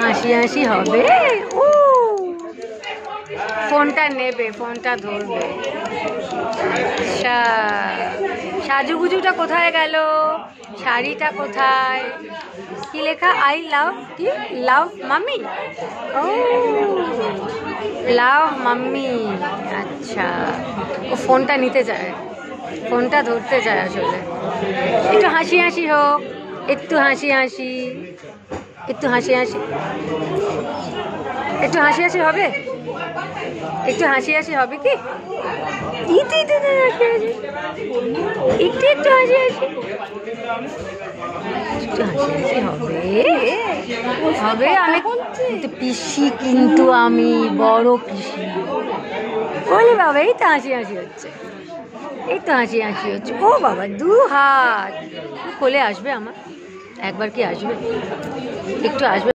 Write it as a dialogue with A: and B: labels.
A: হাসি হাসি হবে। ও ফোনটা নেবে, ফোনটা ধরবে। সাজুগুজুটা কোথায় গেল? শাড়িটা কোথায়? কি লেখা? আই লাভ, কি লাভ মাম্মি? ও লাভ মাম্মি। আচ্ছা, ও ফোনটা নিতে চায়, ফোনটা ধরতে চায় আসলে। একটু হাসি হাসি হোক, একটু হাসি হাসি, একটু হাসি হাসি, একটু হাসি হাসি হবে, একটু হাসি হাসি হবে কি? একটু একটু হাসি হাসি, একটু একটু হাসি হাসি, একটু হাসি হাসি হবে, হবে। আমি কিন্তু পিসি, কিন্তু আমি বড় পিসি। বলি বাবা, এই তো হাসি হাসি হচ্ছে, এই তো হাসি হাসি হচ্ছে। ও বাবা, 2 হাত কোলে আসবে আমার, একবার কি আসবে? একটু আসবে।